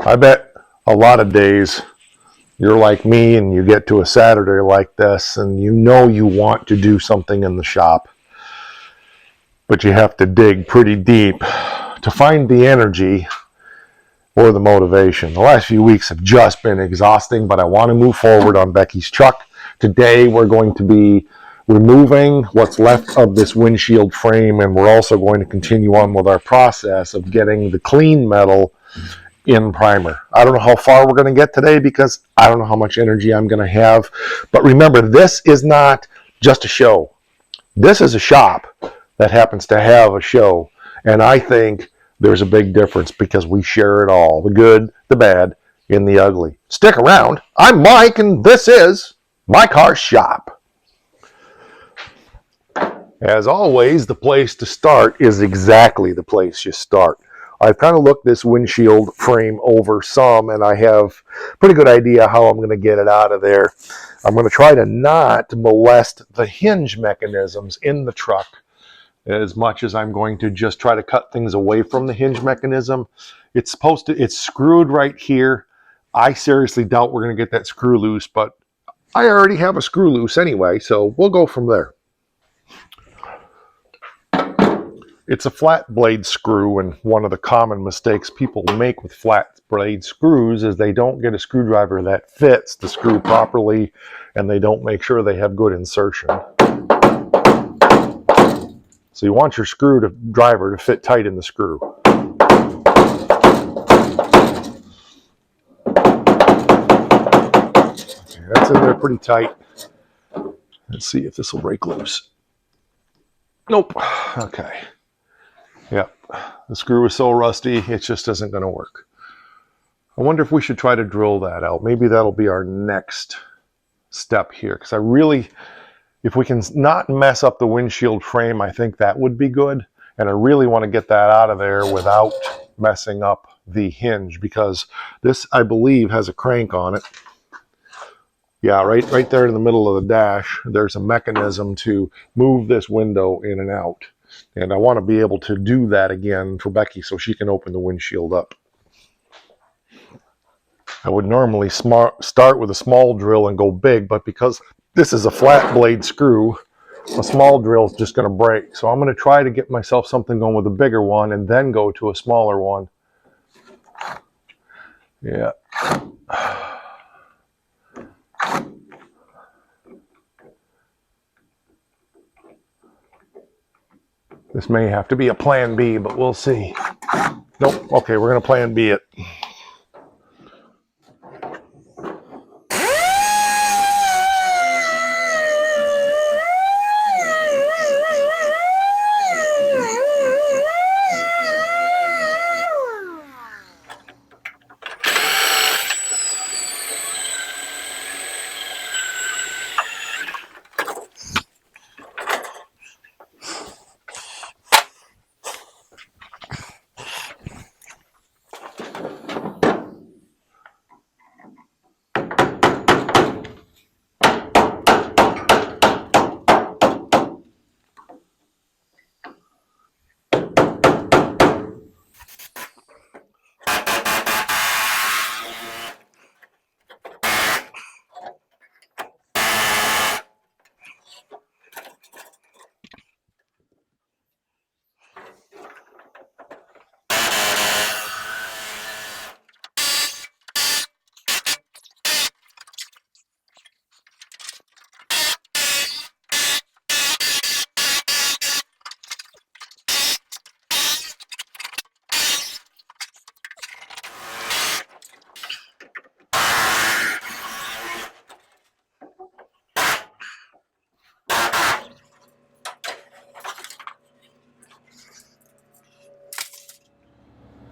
I bet a lot of days you're like me and you get to a Saturday like this and you know you want to do something in the shop, but you have to dig pretty deep to find the energy or the motivation. The last few weeks have just been exhausting, but I want to move forward on Becky's truck. Today we're going to be removing what's left of this windshield frame, and we're also going to continue on with our process of getting the clean metal in primer. I don't know how far we're going to get today because I don't know how much energy I'm going to have. But remember, this is not just a show. This is a shop that happens to have a show. And I think there's a big difference because we share it all, the good, the bad, and the ugly. Stick around. I'm Mike, and this is My Car Shop. As always, the place to start is exactly the place you start. I've kind of looked this windshield frame over some, and I have a pretty good idea how I'm going to get it out of there. I'm going to try to not molest the hinge mechanisms in the truck as much as I'm going to just try to cut things away from the hinge mechanism. It's screwed right here. I seriously doubt we're going to get that screw loose, but I already have a screw loose anyway, so we'll go from there. It's a flat blade screw, and one of the common mistakes people make with flat blade screws is they don't get a screwdriver that fits the screw properly, and they don't make sure they have good insertion. So you want your screwdriver to fit tight in the screw. Okay, that's in there pretty tight. Let's see if this will break loose. Nope. Okay. Yep, the screw is so rusty, it just isn't going to work. I wonder if we should try to drill that out. Maybe that'll be our next step here, because if we can not mess up the windshield frame, I think that would be good. And I really want to get that out of there without messing up the hinge, because this, I believe, has a crank on it. Yeah, right there in the middle of the dash, there's a mechanism to move this window in and out. And I want to be able to do that again for Becky so she can open the windshield up. I would normally start with a small drill and go big, but because this is a flat blade screw, a small drill is just going to break. So I'm going to try to get myself something going with a bigger one and then go to a smaller one. Yeah. This may have to be a plan B, but we'll see. Nope. Okay, we're going to plan B it.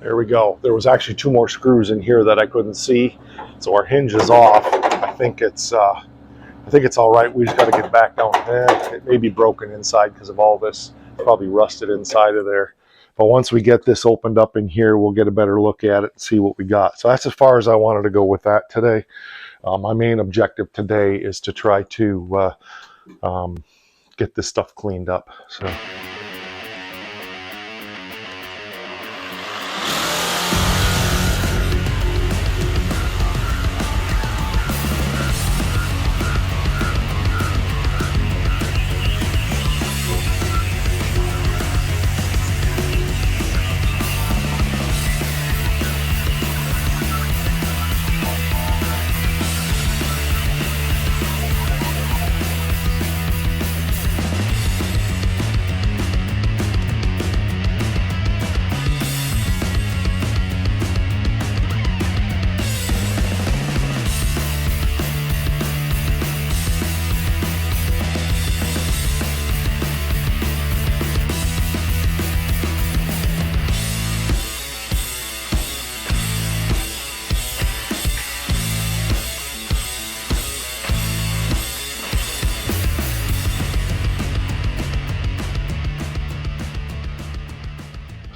There we go. There was actually 2 more screws in here that I couldn't see, so our hinge is off. I think it's all right. We just got to get back down. It may be broken inside because of all this. Probably rusted inside of there. But once we get this opened up in here, we'll get a better look at it and see what we got. So that's as far as I wanted to go with that today. My main objective today is to try to get this stuff cleaned up. So.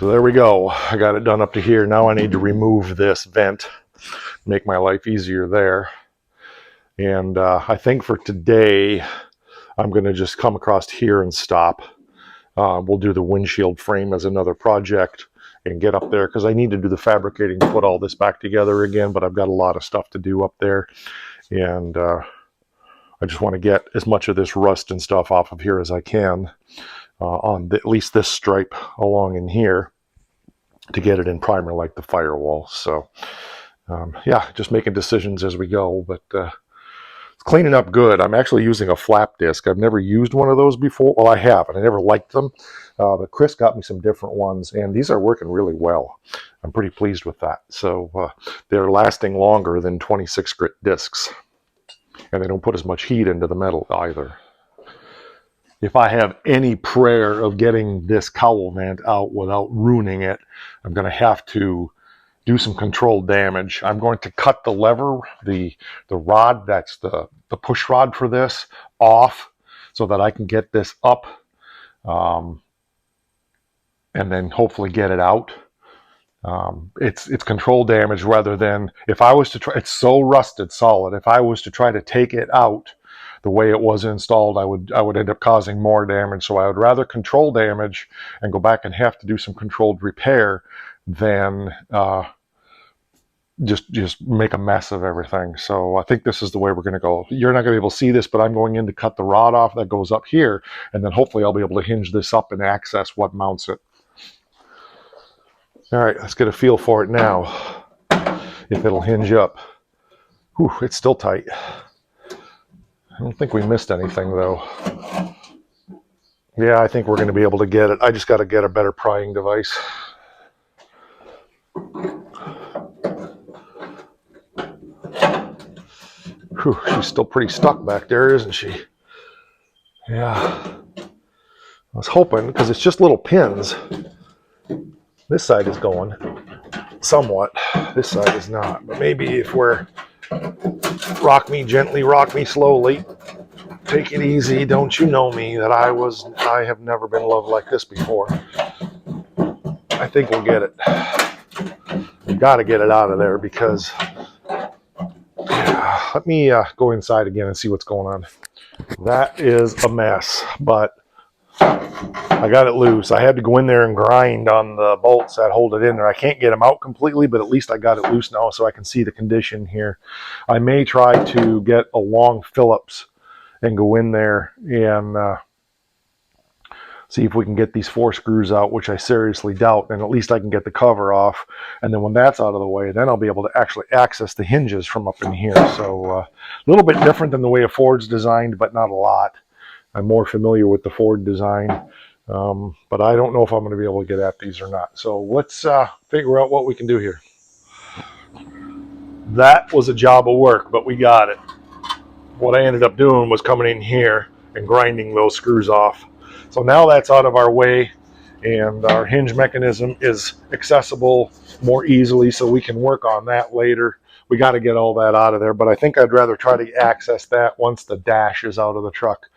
So there we go. I got it done up to here. Now I need to remove this vent, make my life easier there. And I think for today, I'm going to just come across here and stop. We'll do the windshield frame as another project and get up there, because I need to do the fabricating to put all this back together again, but I've got a lot of stuff to do up there. And I just want to get as much of this rust and stuff off of here as I can on at least this stripe along in here to get it in primer like the firewall. So yeah, just making decisions as we go, but it's cleaning up good. I'm actually using a flap disc. I've never used one of those before. Well, I have, and I never liked them, but Chris got me some different ones, and these are working really well. I'm pretty pleased with that. So they're lasting longer than 26 grit discs, and they don't put as much heat into the metal either. If I have any prayer of getting this cowl vent out without ruining it, I'm going to have to do some controlled damage. I'm going to cut the lever, the rod, that's the push rod for this, off so that I can get this up and then hopefully get it out. It's controlled damage rather than, if I was to try, it's so rusted solid, if I was to try to take it out the way it was installed, I would end up causing more damage. So I would rather control damage and go back and have to do some controlled repair than just make a mess of everything. So I think this is the way we're going to go. You're not going to be able to see this, but I'm going in to cut the rod off that goes up here, and then hopefully I'll be able to hinge this up and access what mounts it. All right, let's get a feel for it now, if it'll hinge up. Whew, it's still tight. I don't think we missed anything though. Yeah, I think we're going to be able to get it. I just got to get a better prying device. Whew, she's still pretty stuck back there, isn't she? Yeah. I was hoping, because it's just little pins. This side is going somewhat. This side is not. But maybe if we're rock me gently, rock me slowly, take it easy. Don't you know me that I have never been loved like this before. I think we'll get it. We've got to get it out of there, because let me go inside again and see what's going on. That is a mess, but I got it loose. I had to go in there and grind on the bolts that hold it in there. I can't get them out completely, but at least I got it loose now so I can see the condition here. I may try to get a long Phillips and go in there and see if we can get these 4 screws out, which I seriously doubt, and at least I can get the cover off. And then when that's out of the way, then I'll be able to actually access the hinges from up in here. So a little bit different than the way a Ford's designed, but not a lot. I'm more familiar with the Ford design, but I don't know if I'm going to be able to get at these or not. So let's figure out what we can do here. That was a job of work, but we got it. What I ended up doing was coming in here and grinding those screws off. So now that's out of our way, and our hinge mechanism is accessible more easily, so we can work on that later. We got to get all that out of there, but I think I'd rather try to access that once the dash is out of the truck,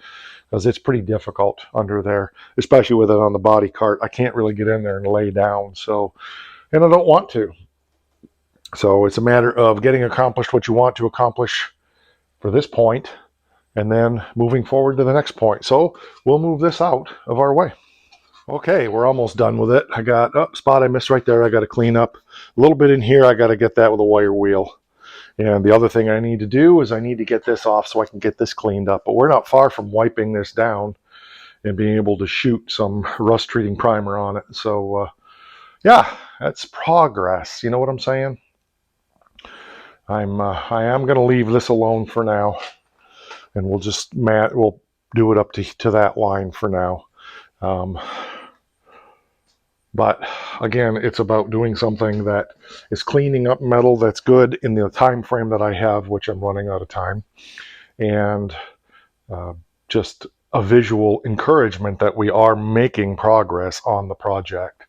because it's pretty difficult under there, especially with it on the body cart. I can't really get in there and lay down, so, and I don't want to. So it's a matter of getting accomplished what you want to accomplish for this point, and then moving forward to the next point. So we'll move this out of our way. Okay, we're almost done with it. I got spot I missed right there. I got to clean up a little bit in here. I got to get that with a wire wheel. And the other thing I need to do is I need to get this off so I can get this cleaned up. But we're not far from wiping this down and being able to shoot some rust treating primer on it. So yeah, that's progress. You know what I'm saying? I am going to leave this alone for now, and we'll just we'll do it up to that line for now. But again, it's about doing something that is cleaning up metal that's good in the time frame that I have, which I'm running out of time, and just a visual encouragement that we are making progress on the project.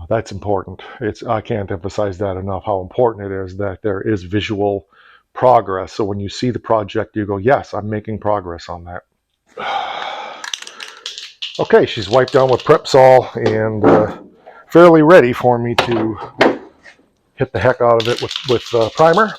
That's important. I can't emphasize that enough, how important it is that there is visual progress. So when you see the project, you go, yes, I'm making progress on that. Okay, she's wiped down with Prep Sol and fairly ready for me to hit the heck out of it with primer.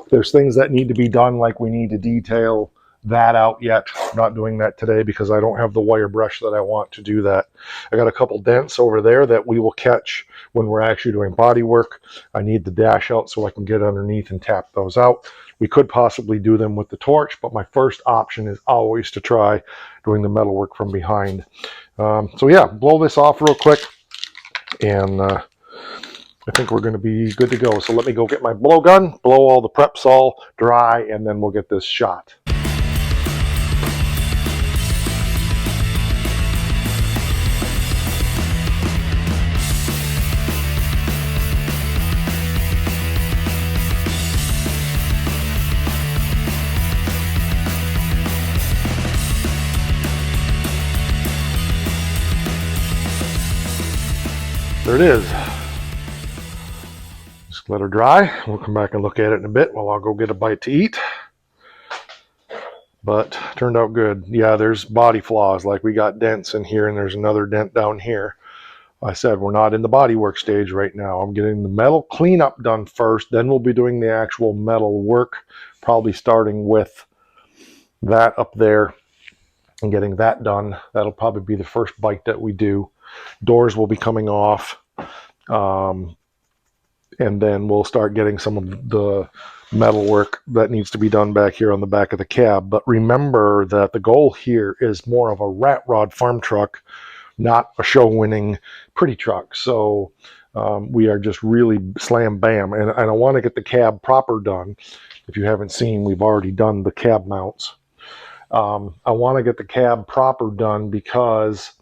There's things that need to be done, like we need to detail that out yet. I'm not doing that today because I don't have the wire brush that I want to do that. I got a couple dents over there that we will catch when we're actually doing body work. I need the dash out so I can get underneath and tap those out. We could possibly do them with the torch, but my first option is always to try doing the metal work from behind. So yeah, blow this off real quick, and I think we're going to be good to go. So let me go get my blowgun, blow all the prep sol dry, and then we'll get this shot. There it is. Just let her dry. We'll come back and look at it in a bit while I'll go get a bite to eat. But turned out good. Yeah, there's body flaws, like we got dents in here and there's another dent down here. I said we're not in the body work stage right now. I'm getting the metal cleanup done first, then we'll be doing the actual metal work, probably starting with that up there and getting that done. That'll probably be the first bite that we do. Doors will be coming off, and then we'll start getting some of the metal work that needs to be done back here on the back of the cab. But remember that the goal here is more of a rat rod farm truck, not a show winning pretty truck. So we are just really slam bam, and I want to get the cab proper done. If you haven't seen, we've already done the cab mounts. I want to get the cab proper done because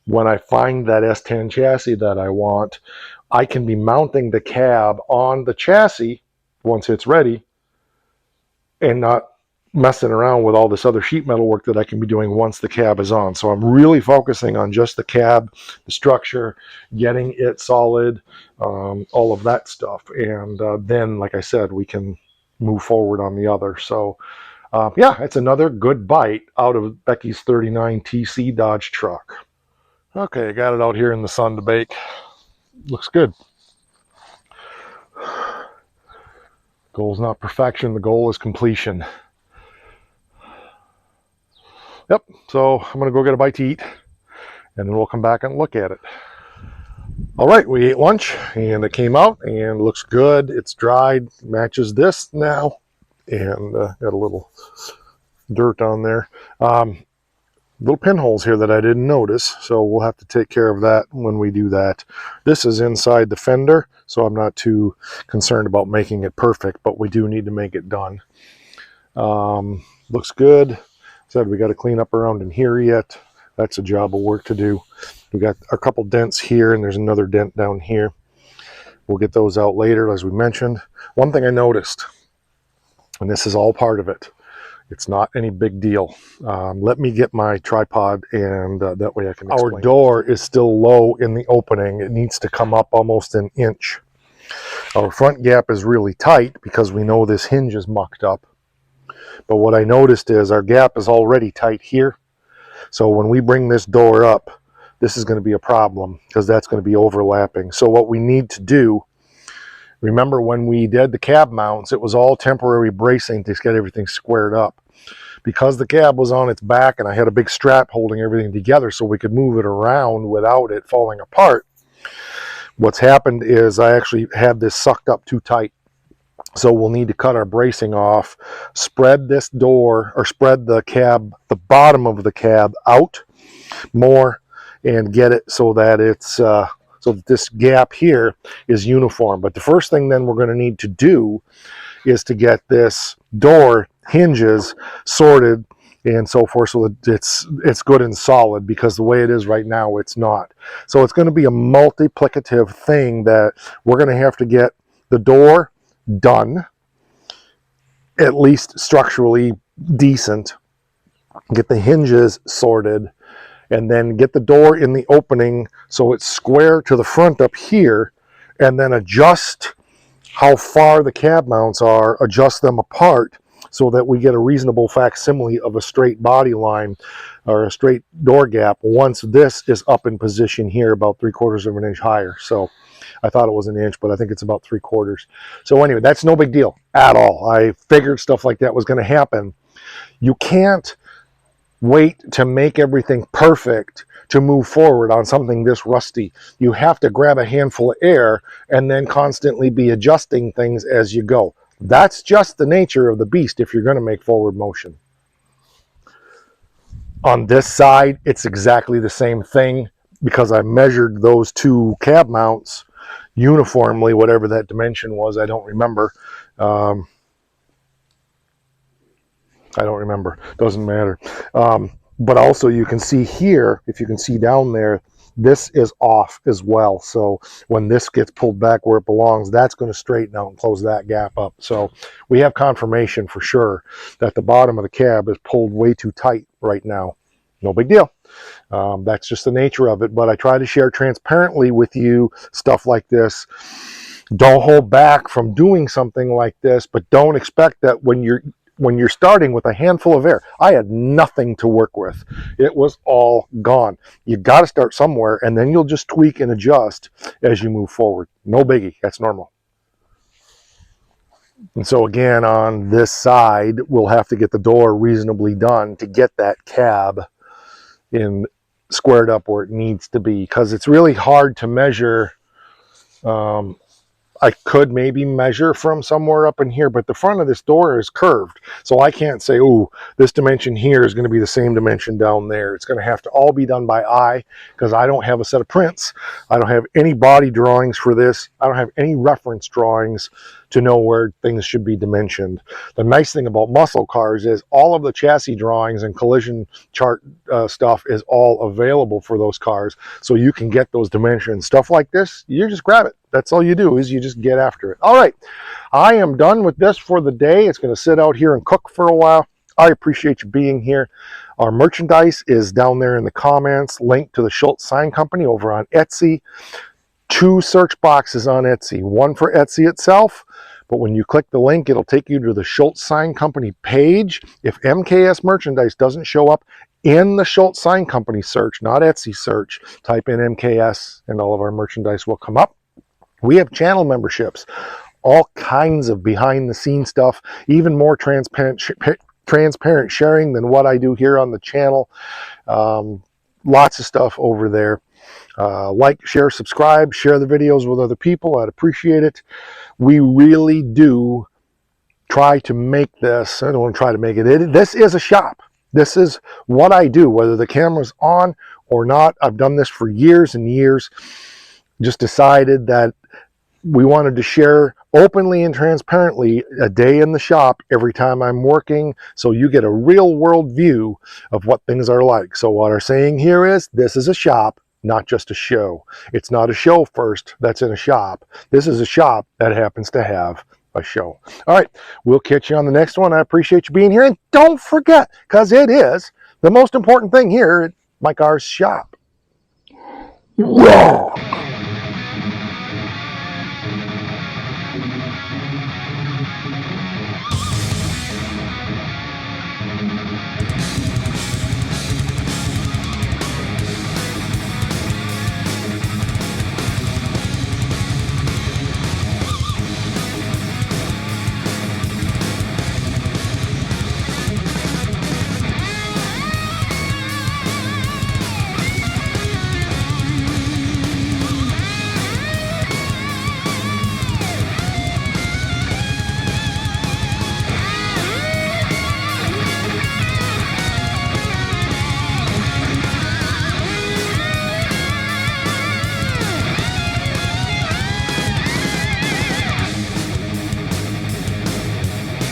when I find that S10 chassis that I want, I can be mounting the cab on the chassis once it's ready and not messing around with all this other sheet metal work that I can be doing once the cab is on. So I'm really focusing on just the cab, the structure, getting it solid, all of that stuff. And then, like I said, we can move forward on the other. So yeah, it's another good bite out of Becky's 39 TC Dodge truck. Okay, got it out here in the sun to bake. Looks good. Goal's not perfection, the goal is completion. Yep, so I'm gonna go get a bite to eat and then we'll come back and look at it. All right, we ate lunch and it came out and looks good. It's dried, matches this now, and got a little dirt on there. Little pinholes here that I didn't notice, so we'll have to take care of that when we do that. This is inside the fender, so I'm not too concerned about making it perfect, but we do need to make it done. Looks good. Said we got to clean up around in here yet. That's a job of work to do. We got a couple dents here, and there's another dent down here. We'll get those out later, as we mentioned. One thing I noticed, and this is all part of it, it's not any big deal. Let me get my tripod, and that way I can explain. Our door is still low in the opening. It needs to come up almost an inch. Our front gap is really tight because we know this hinge is mucked up. But what I noticed is our gap is already tight here. So when we bring this door up, this is going to be a problem because that's going to be overlapping. So what we need to do, remember when we did the cab mounts, it was all temporary bracing to get everything squared up. Because the cab was on its back and I had a big strap holding everything together so we could move it around without it falling apart, what's happened is I actually had this sucked up too tight. So we'll need to cut our bracing off, spread this door, or spread the cab, the bottom of the cab out more, and get it so that it's so that this gap here is uniform. But the first thing then we're going to need to do is to get this door hinges sorted and so forth, so that it's good and solid, because the way it is right now, it's not. So it's going to be a multiplicative thing that we're going to have to get the door done, at least structurally decent, get the hinges sorted, and then get the door in the opening so it's square to the front up here, and then adjust how far the cab mounts are, adjust them apart, so that we get a reasonable facsimile of a straight body line or a straight door gap once this is up in position here about 3/4 of an inch higher. So I thought it was an inch, but I think it's about 3/4. So anyway, that's no big deal at all. I figured stuff like that was going to happen. You can't wait to make everything perfect to move forward on something this rusty. You have to grab a handful of air and then constantly be adjusting things as you go. That's just the nature of the beast if you're going to make forward motion. On this side, it's exactly the same thing because I measured those two cab mounts uniformly, whatever that dimension was. I don't remember. Doesn't matter. But also you can see here, if you can see down there, this is off as well. So when this gets pulled back where it belongs, that's going to straighten out and close that gap up. So we have confirmation for sure that the bottom of the cab is pulled way too tight right now. No big deal. That's just the nature of it. But I try to share transparently with you stuff like this. Don't hold back from doing something like this, but don't expect that when you're starting with a handful of air. I had nothing to work with. It was all gone. You got to start somewhere, and then you'll just tweak and adjust as you move forward. No biggie. That's normal. And so again, on this side, we'll have to get the door reasonably done to get that cab in squared up where it needs to be, because it's really hard to measure. I could maybe measure from somewhere up in here, but the front of this door is curved. So I can't say, oh, this dimension here is going to be the same dimension down there. It's going to have to all be done by eye because I don't have a set of prints. I don't have any body drawings for this. I don't have any reference drawings to know where things should be dimensioned. The nice thing about muscle cars is all of the chassis drawings and collision chart stuff is all available for those cars. So you can get those dimensions. Stuff like this, you just grab it. That's all you do, is you just get after it. All right, I am done with this for the day. It's going to sit out here and cook for a while. I appreciate you being here. Our merchandise is down there in the comments, linked to the Schultz Sign Company over on Etsy. 2 search boxes on Etsy, one for Etsy itself, but when you click the link, it'll take you to the Schultz Sign Company page. If MKS merchandise doesn't show up in the Schultz Sign Company search, not Etsy search, type in MKS and all of our merchandise will come up. We have channel memberships, all kinds of behind the scenes stuff, even more transparent sharing than what I do here on the channel. Lots of stuff over there. Like, share, subscribe, share the videos with other people. I'd appreciate it. We really do try to make this. I don't want to try to make it. This is a shop. This is what I do, whether the camera's on or not. I've done this for years and years. Just decided that we wanted to share openly and transparently a day in the shop every time I'm working, so you get a real world view of what things are like. So what our saying here is, this is a shop, not just a show. It's not a show first that's in a shop. This is a shop that happens to have a show. All right, we'll catch you on the next one. I appreciate you being here, and don't forget, because it is the most important thing here at my car's shop. Yeah.